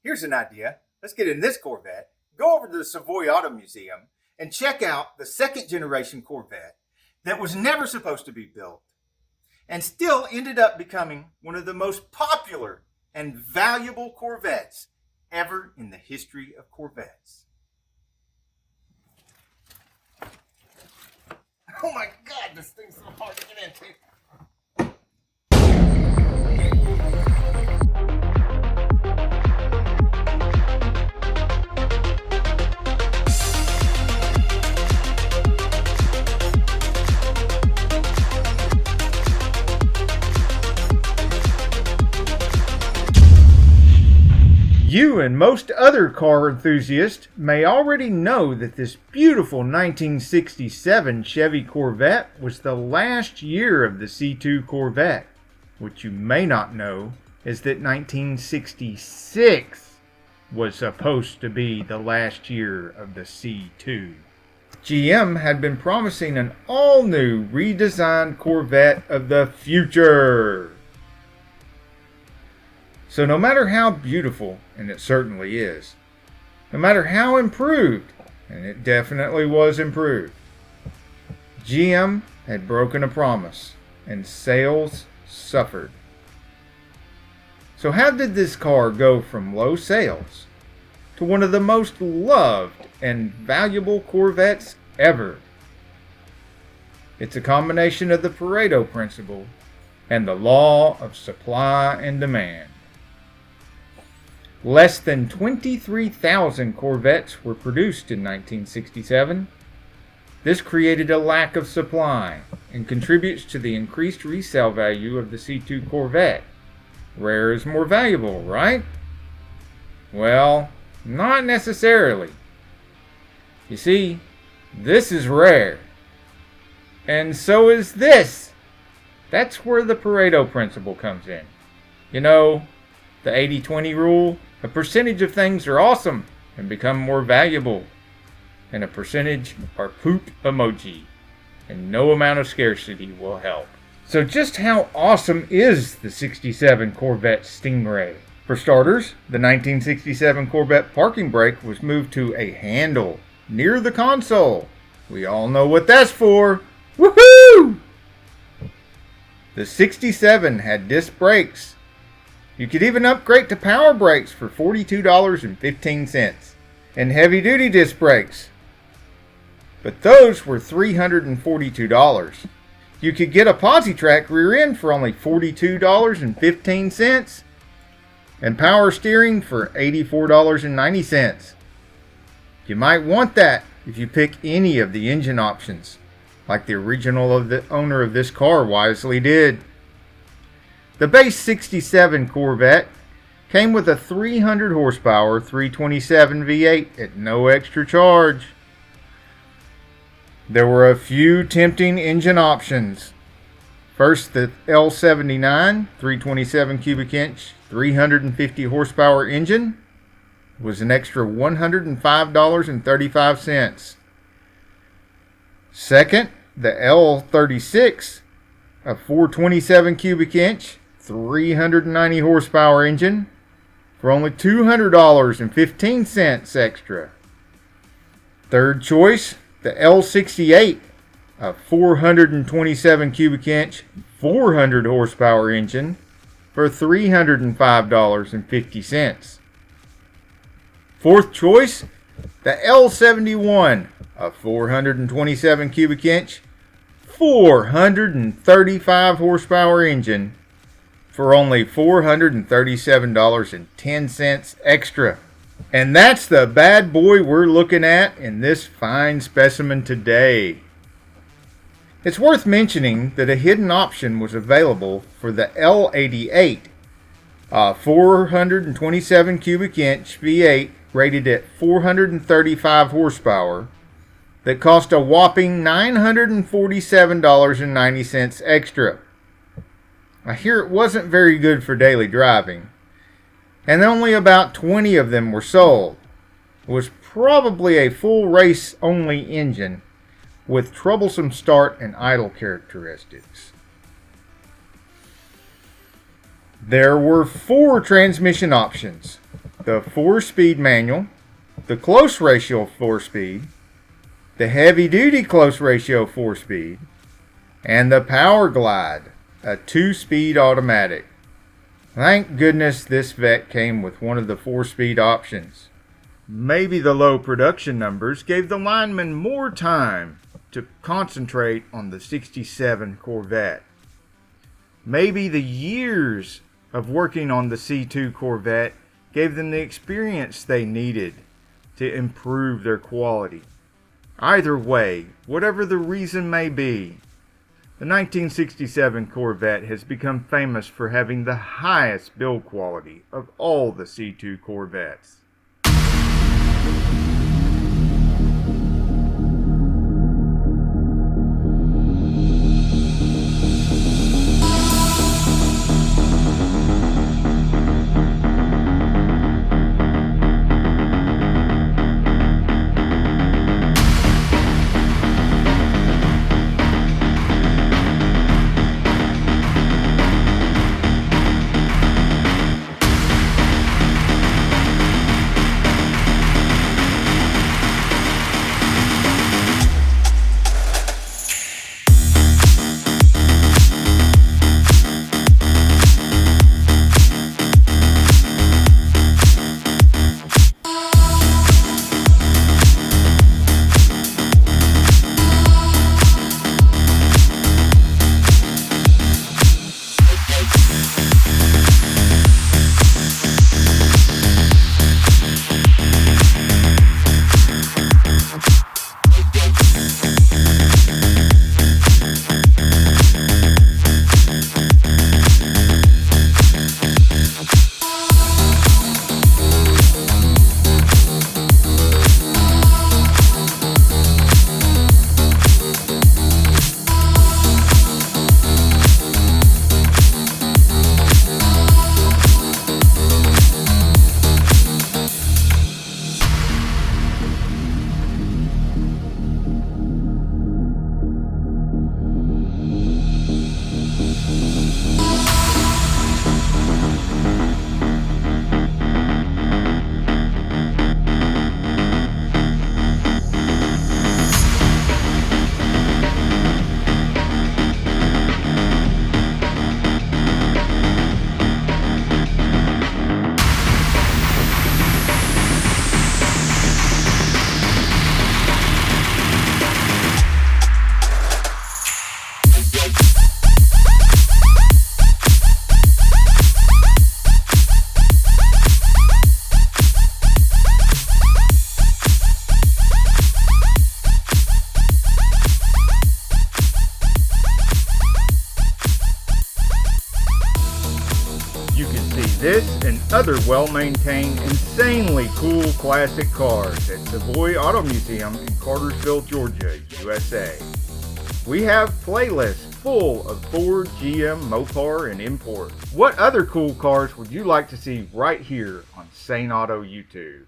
Here's an idea. Let's get in this Corvette, go over to the Savoy Auto Museum, and check out the second generation Corvette that was never supposed to be built and still ended up becoming one of the most popular and valuable Corvettes ever in the history of Corvettes. Oh my God, this thing's so hard to get into. You and most other car enthusiasts may already know that this beautiful 1967 Chevy Corvette was the last year of the C2 Corvette. What you may not know is that 1966 was supposed to be the last year of the C2. GM had been promising an all-new redesigned Corvette of the future. So no matter how beautiful, and it certainly is, no matter how improved, and it definitely was improved, GM had broken a promise, and sales suffered. So how did this car go from low sales to one of the most loved and valuable Corvettes ever? It's a combination of the Pareto principle and the law of supply and demand. Less than 23,000 Corvettes were produced in 1967. This created a lack of supply and contributes to the increased resale value of the C2 Corvette. Rare is more valuable, right? Well, not necessarily. You see, this is rare. And so is this. That's where the Pareto principle comes in. You know, the 80-20 rule. A percentage of things are awesome and become more valuable, and a percentage are poop emoji, and no amount of scarcity will help. So just how awesome is the 67 Corvette Stingray? For starters, the 1967 Corvette parking brake was moved to a handle near the console. We all know what that's for. Woohoo! The 67 had disc brakes. You could even upgrade to power brakes for $42.15 and heavy-duty disc brakes. But those were $342. You could get a Posi-Track rear end for only $42.15 and power steering for $84.90. You might want that if you pick any of the engine options, like the original owner of this car wisely did. The base 67 Corvette came with a 300 horsepower 327 V8 at no extra charge. There were a few tempting engine options. First, the L79 327 cubic inch 350 horsepower engine was an extra $105.35. Second, the L36, a 427 cubic inch 390 horsepower engine for only $200.15 extra. Third choice, the L68, a 427 cubic inch 400 horsepower engine for $305.50. Fourth choice, the L71, a 427 cubic inch 435 horsepower engine for only $437.10 extra. And that's the bad boy we're looking at in this fine specimen today. It's worth mentioning that a hidden option was available for the L88, a 427 cubic inch V8 rated at 435 horsepower that cost a whopping $947.90 extra. I hear it wasn't very good for daily driving, and only about 20 of them were sold. It was probably a full race-only engine with troublesome start and idle characteristics. There were 4 transmission options: the 4-speed manual, the close ratio 4-speed, the heavy-duty close ratio 4-speed, and the Power Glide, a 2-speed automatic. Thank goodness this Vette came with one of the 4-speed options. Maybe the low production numbers gave the linemen more time to concentrate on the '67 Corvette. Maybe the years of working on the C2 Corvette gave them the experience they needed to improve their quality. Either way, whatever the reason may be, the 1967 Corvette has become famous for having the highest build quality of all the C2 Corvettes. This and other well-maintained, insanely cool classic cars at Savoy Auto Museum in Cartersville, Georgia, USA. We have playlists full of Ford, GM, Mopar, and imports. What other cool cars would you like to see right here on Sane Auto YouTube?